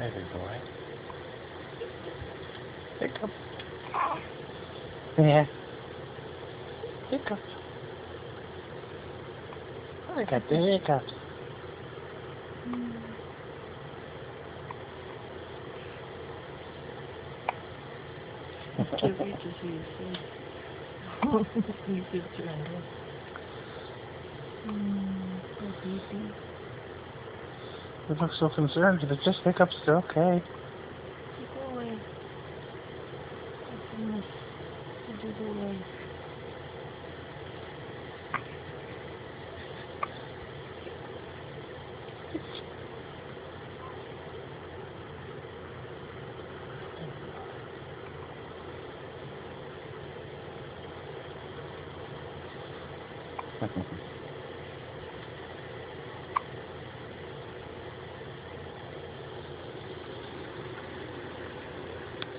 Baby boy. Hiccups. Yeah. Hiccups. I got the hiccups. Can't wait to see his face. You could turn it. Poor baby. You look so concerned, but it's just hiccups. They're okay. Go away. Oh, goodness. Did you go away?